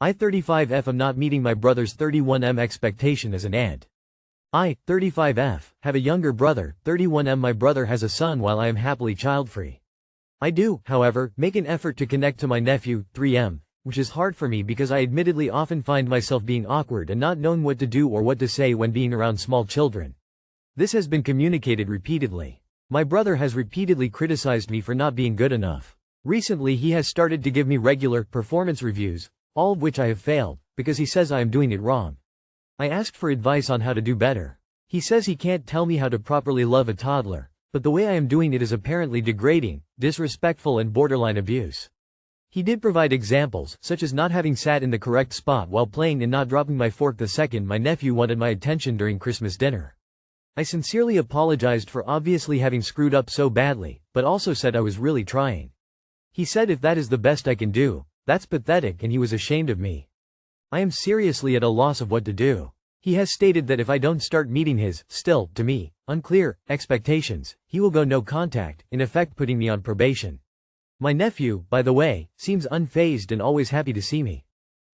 I 35F am not meeting my brother's 31M expectation as an aunt. I 35F have a younger brother, 31M. My brother has a son while I am happily childfree. I do, however, make an effort to connect to my nephew, 3M, which is hard for me because I admittedly often find myself being awkward and not knowing what to do or what to say when being around small children. This has been communicated repeatedly. My brother has repeatedly criticized me for not being good enough. Recently he has started to give me regular performance reviews, all of which I have failed, because he says I am doing it wrong. I asked for advice on how to do better. He says he can't tell me how to properly love a toddler, but the way I am doing it is apparently degrading, disrespectful and borderline abuse. He did provide examples, such as not having sat in the correct spot while playing and not dropping my fork the second my nephew wanted my attention during Christmas dinner. I sincerely apologized for obviously having screwed up so badly, but also said I was really trying. He said if that is the best I can do, that's pathetic, and he was ashamed of me. I am seriously at a loss of what to do. He has stated that if I don't start meeting his, still, to me, unclear, expectations, he will go no contact, in effect putting me on probation. My nephew, by the way, seems unfazed and always happy to see me.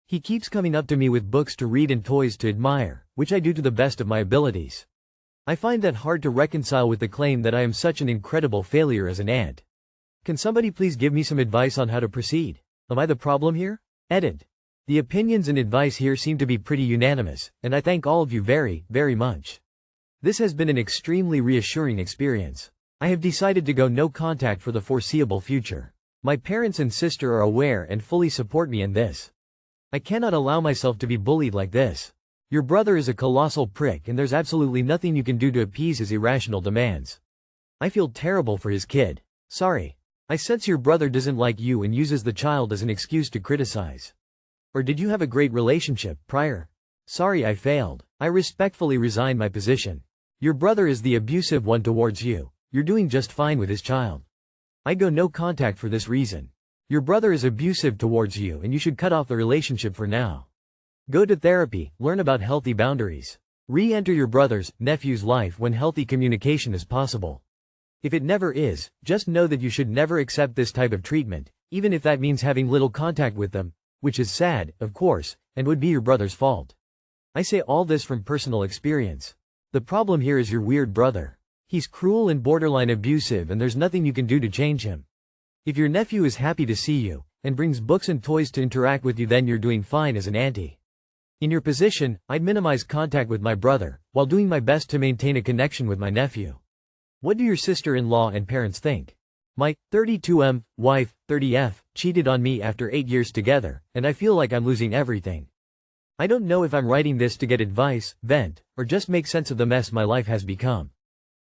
He keeps coming up to me with books to read and toys to admire, which I do to the best of my abilities. I find that hard to reconcile with the claim that I am such an incredible failure as an aunt. Can somebody please give me some advice on how to proceed? Am I the problem here? Edit. The opinions and advice here seem to be pretty unanimous, and I thank all of you very, very much. This has been an extremely reassuring experience. I have decided to go no contact for the foreseeable future. My parents and sister are aware and fully support me in this. I cannot allow myself to be bullied like this. Your brother is a colossal prick and there's absolutely nothing you can do to appease his irrational demands. I feel terrible for his kid. Sorry. I sense your brother doesn't like you and uses the child as an excuse to criticize. Or did you have a great relationship prior? Sorry I failed. I respectfully resign my position. Your brother is the abusive one towards you. You're doing just fine with his child. I go no contact for this reason. Your brother is abusive towards you and you should cut off the relationship for now. Go to therapy, learn about healthy boundaries. Re-enter your brother's, nephew's life when healthy communication is possible. If it never is, just know that you should never accept this type of treatment, even if that means having little contact with them, which is sad, of course, and would be your brother's fault. I say all this from personal experience. The problem here is your weird brother. He's cruel and borderline abusive and there's nothing you can do to change him. If your nephew is happy to see you, and brings books and toys to interact with you, then you're doing fine as an auntie. In your position, I'd minimize contact with my brother, while doing my best to maintain a connection with my nephew. What do your sister-in-law and parents think? My 32M wife, 30F, cheated on me after 8 years together, and I feel like I'm losing everything. I don't know if I'm writing this to get advice, vent, or just make sense of the mess my life has become.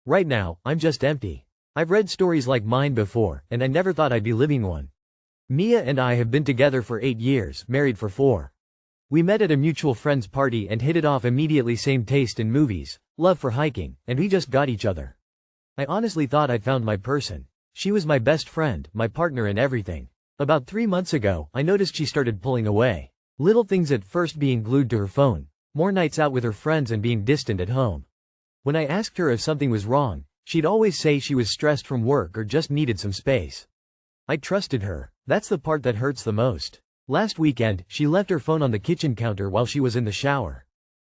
Right now, I'm just empty. I've read stories like mine before, and I never thought I'd be living one. Mia and I have been together for 8 years, married for 4. We met at a mutual friend's party and hit it off immediately. Same taste in movies, love for hiking, and we just got each other. I honestly thought I'd found my person. She was my best friend, my partner and everything. About 3 months ago, I noticed she started pulling away. Little things, at first being glued to her phone, more nights out with her friends and being distant at home. When I asked her if something was wrong, she'd always say she was stressed from work or just needed some space. I trusted her. That's the part that hurts the most. Last weekend, she left her phone on the kitchen counter while she was in the shower.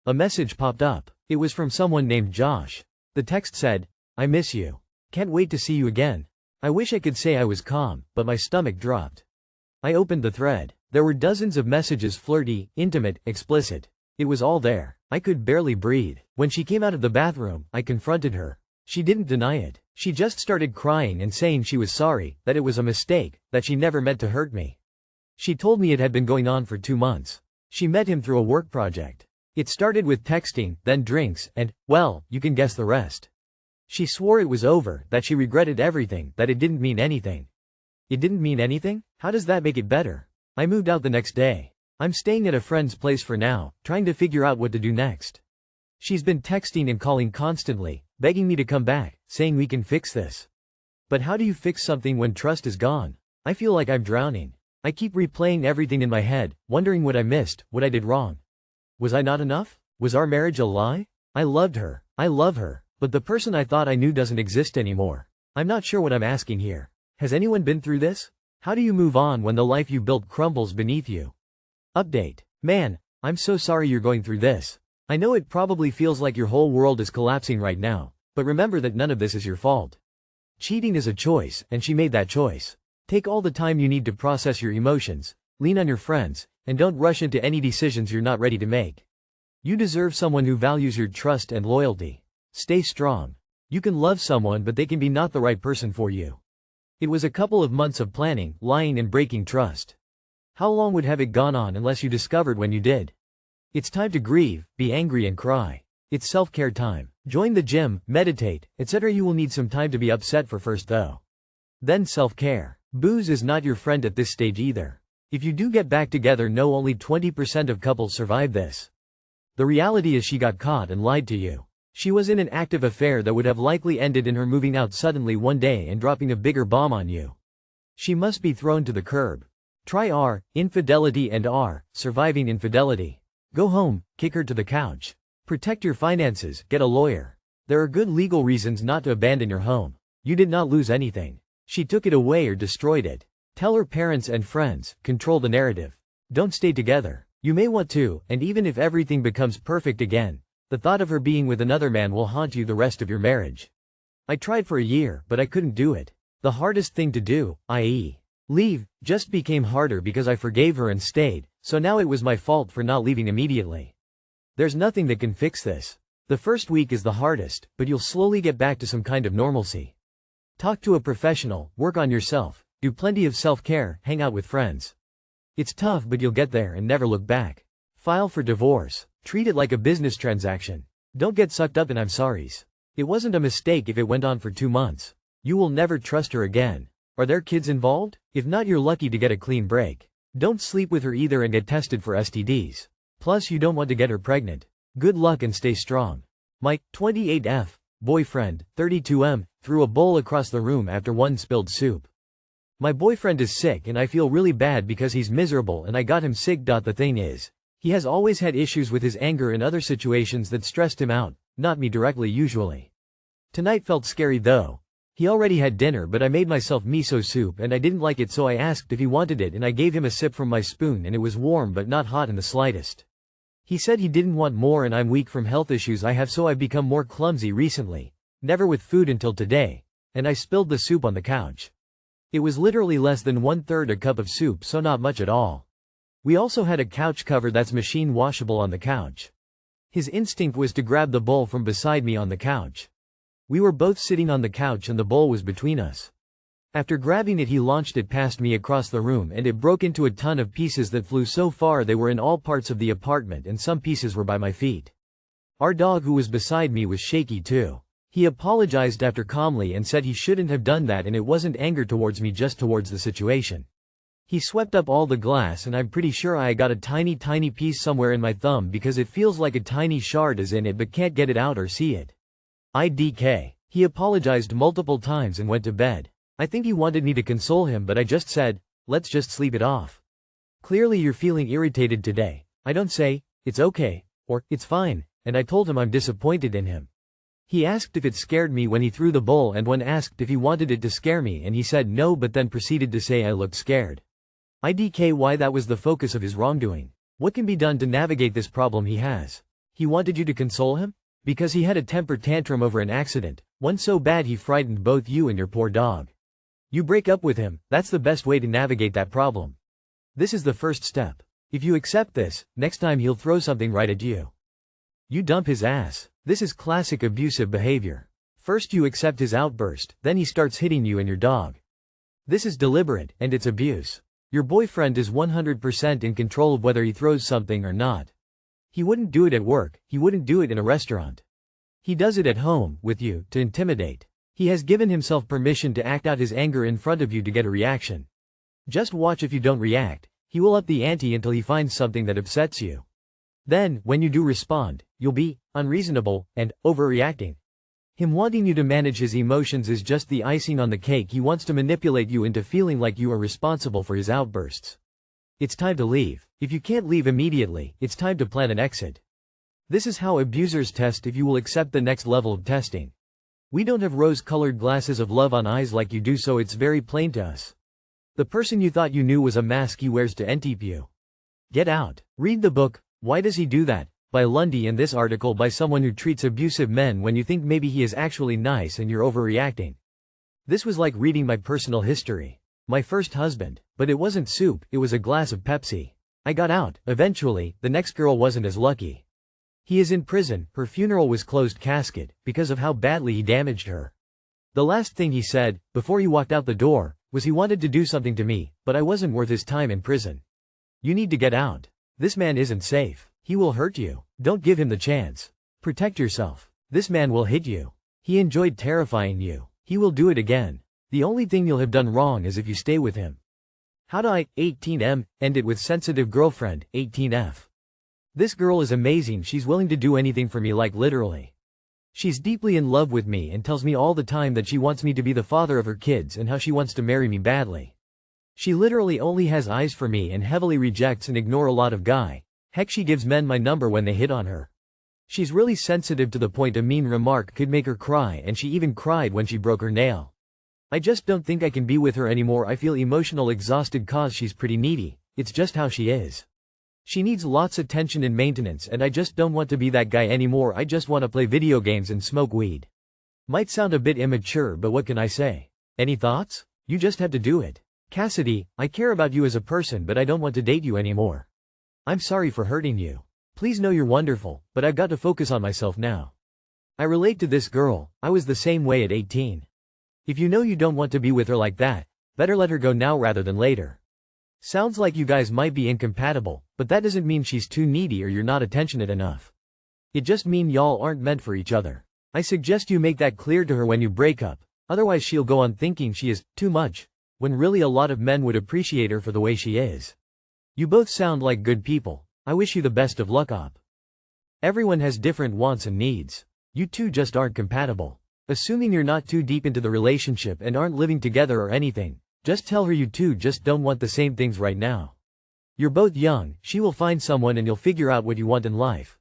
A message popped up. It was from someone named Josh. The text said, "I miss you. Can't wait to see you again." I wish I could say I was calm, but my stomach dropped. I opened the thread. There were dozens of messages, flirty, intimate, explicit. It was all there. I could barely breathe. When she came out of the bathroom, I confronted her. She didn't deny it. She just started crying and saying she was sorry, that it was a mistake, that she never meant to hurt me. She told me it had been going on for 2 months. She met him through a work project. It started with texting, then drinks, and, well, you can guess the rest. She swore it was over, that she regretted everything, that it didn't mean anything. It didn't mean anything? How does that make it better? I moved out the next day. I'm staying at a friend's place for now, trying to figure out what to do next. She's been texting and calling constantly, begging me to come back, saying we can fix this. But how do you fix something when trust is gone? I feel like I'm drowning. I keep replaying everything in my head, wondering what I missed, what I did wrong. Was I not enough? Was our marriage a lie? I loved her. I love her. But the person I thought I knew doesn't exist anymore. I'm not sure what I'm asking here. Has anyone been through this? How do you move on when the life you built crumbles beneath you? Update. Man, I'm so sorry you're going through this. I know it probably feels like your whole world is collapsing right now, but remember that none of this is your fault. Cheating is a choice, and she made that choice. Take all the time you need to process your emotions, lean on your friends, and don't rush into any decisions you're not ready to make. You deserve someone who values your trust and loyalty. Stay strong. You can love someone, but they can be not the right person for you. It was a couple of months of planning, lying, and breaking trust. How long would have it gone on unless you discovered when you did? It's time to grieve, be angry, and cry. It's self-care time. Join the gym, meditate, etc. You will need some time to be upset for first though. Then self-care. Booze is not your friend at this stage either. If you do get back together, know only 20% of couples survive this. The reality is she got caught and lied to you. She was in an active affair that would have likely ended in her moving out suddenly one day and dropping a bigger bomb on you. She must be thrown to the curb. Try R, infidelity, and R, surviving infidelity. Go home, kick her to the couch. Protect your finances, get a lawyer. There are good legal reasons not to abandon your home. You did not lose anything. She took it away or destroyed it. Tell her parents and friends, control the narrative. Don't stay together. You may want to, and even if everything becomes perfect again, the thought of her being with another man will haunt you the rest of your marriage. I tried for a year, but I couldn't do it. The hardest thing to do, i.e., leave, just became harder because I forgave her and stayed, so now it was my fault for not leaving immediately. There's nothing that can fix this. The first week is the hardest, but you'll slowly get back to some kind of normalcy. Talk to a professional, work on yourself, do plenty of self-care, hang out with friends. It's tough, but you'll get there and never look back. File for divorce. Treat it like a business transaction. Don't get sucked up in I'm sorries. It wasn't a mistake if it went on for 2 months. You will never trust her again. Are there kids involved? If not, you're lucky to get a clean break. Don't sleep with her either and get tested for STDs. Plus, you don't want to get her pregnant. Good luck and stay strong. Mike, 28F, boyfriend, 32M, threw a bowl across the room after one spilled soup. My boyfriend is sick and I feel really bad because he's miserable and I got him sick. The thing is, he has always had issues with his anger and other situations that stressed him out, not me directly usually. Tonight felt scary though. He already had dinner, but I made myself miso soup and I didn't like it, so I asked if he wanted it and I gave him a sip from my spoon and it was warm but not hot in the slightest. He said he didn't want more and I'm weak from health issues I have, so I've become more clumsy recently, never with food until today, and I spilled the soup on the couch. It was literally less than 1/3 a cup of soup, so not much at all. We also had a couch cover that's machine washable on the couch. His instinct was to grab the bowl from beside me on the couch. We were both sitting on the couch and the bowl was between us. After grabbing it, he launched it past me across the room and it broke into a ton of pieces that flew so far they were in all parts of the apartment and some pieces were by my feet. Our dog who was beside me was shaky too. He apologized after calmly and said he shouldn't have done that and it wasn't anger towards me, just towards the situation. He swept up all the glass and I'm pretty sure I got a tiny piece somewhere in my thumb because it feels like a tiny shard is in it but can't get it out or see it. IDK. He apologized multiple times and went to bed. I think he wanted me to console him, but I just said, let's just sleep it off. Clearly you're feeling irritated today. I don't say, it's okay, or, it's fine, and I told him I'm disappointed in him. He asked if it scared me when he threw the bowl and when asked if he wanted it to scare me and he said no but then proceeded to say I looked scared. IDK. Why? That was the focus of his wrongdoing. What can be done to navigate this problem he has? He wanted you to console him? Because he had a temper tantrum over an accident, one so bad he frightened both you and your poor dog. You break up with him, that's the best way to navigate that problem. This is the first step. If you accept this, next time he'll throw something right at you. You dump his ass. This is classic abusive behavior. First you accept his outburst, then he starts hitting you and your dog. This is deliberate, and it's abuse. Your boyfriend is 100% in control of whether he throws something or not. He wouldn't do it at work, he wouldn't do it in a restaurant. He does it at home, with you, to intimidate. He has given himself permission to act out his anger in front of you to get a reaction. Just watch. If you don't react, he will up the ante until he finds something that upsets you. Then, when you do respond, you'll be unreasonable and overreacting. Him wanting you to manage his emotions is just the icing on the cake. He wants to manipulate you into feeling like you are responsible for his outbursts. It's time to leave. If you can't leave immediately, it's time to plan an exit. This is how abusers test if you will accept the next level of testing. We don't have rose-colored glasses of love on eyes like you do, so it's very plain to us. The person you thought you knew was a mask he wears to enteep you. Get out. Read the book, Why Does He Do That? By Lundy, and this article by someone who treats abusive men when you think maybe he is actually nice and you're overreacting. This was like reading my personal history. My first husband. But it wasn't soup, it was a glass of Pepsi. I got out, eventually. The next girl wasn't as lucky. He is in prison, her funeral was closed casket, because of how badly he damaged her. The last thing he said, before he walked out the door, was he wanted to do something to me, but I wasn't worth his time in prison. You need to get out. This man isn't safe. He will hurt you. Don't give him the chance. Protect yourself. This man will hit you. He enjoyed terrifying you. He will do it again. The only thing you'll have done wrong is if you stay with him. How do I, 18M, end it with sensitive girlfriend, 18F. This girl is amazing, she's willing to do anything for me, like literally. She's deeply in love with me and tells me all the time that she wants me to be the father of her kids and how she wants to marry me badly. She literally only has eyes for me and heavily rejects and ignore a lot of guy. Heck, she gives men my number when they hit on her. She's really sensitive to the point a mean remark could make her cry, and she even cried when she broke her nail. I just don't think I can be with her anymore. I feel emotional exhausted cause she's pretty needy. It's just how she is. She needs lots of attention and maintenance, and I just don't want to be that guy anymore. I just want to play video games and smoke weed. Might sound a bit immature, but what can I say? Any thoughts? You just have to do it. Cassidy, I care about you as a person, but I don't want to date you anymore. I'm sorry for hurting you. Please know you're wonderful, but I've got to focus on myself now. I relate to this girl. I was the same way at 18. If you know you don't want to be with her like that, better let her go now rather than later. Sounds like you guys might be incompatible, but that doesn't mean she's too needy or you're not attentionate enough. It just means y'all aren't meant for each other. I suggest you make that clear to her when you break up, otherwise she'll go on thinking she is too much, when really a lot of men would appreciate her for the way she is. You both sound like good people. I wish you the best of luck, op. Everyone has different wants and needs. You two just aren't compatible. Assuming you're not too deep into the relationship and aren't living together or anything, just tell her you two just don't want the same things right now. You're both young, she will find someone and you'll figure out what you want in life.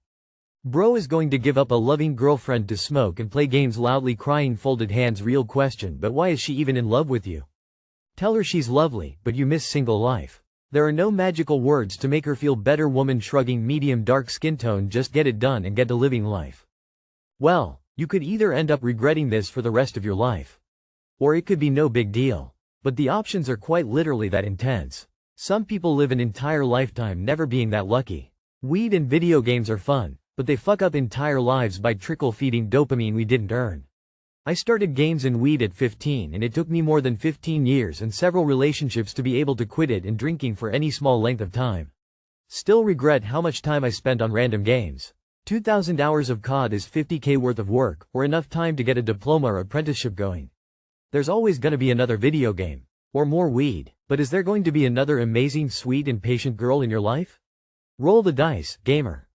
Bro is going to give up a loving girlfriend to smoke and play games loudly crying folded hands. Real question, but why is she even in love with you? Tell her she's lovely, but you miss single life. There are no magical words to make her feel better. Woman shrugging, medium dark skin tone, just get it done and get to living life. Well, you could either end up regretting this for the rest of your life, or it could be no big deal. But the options are quite literally that intense. Some people live an entire lifetime never being that lucky. Weed and video games are fun, but they fuck up entire lives by trickle-feeding dopamine we didn't earn. I started games and weed at 15, and it took me more than 15 years and several relationships to be able to quit it and drinking for any small length of time. Still regret how much time I spent on random games. 2,000 hours of COD is 50K worth of work, or enough time to get a diploma or apprenticeship going. There's always gonna be another video game. Or more weed. But is there going to be another amazing, sweet and patient girl in your life? Roll the dice, gamer.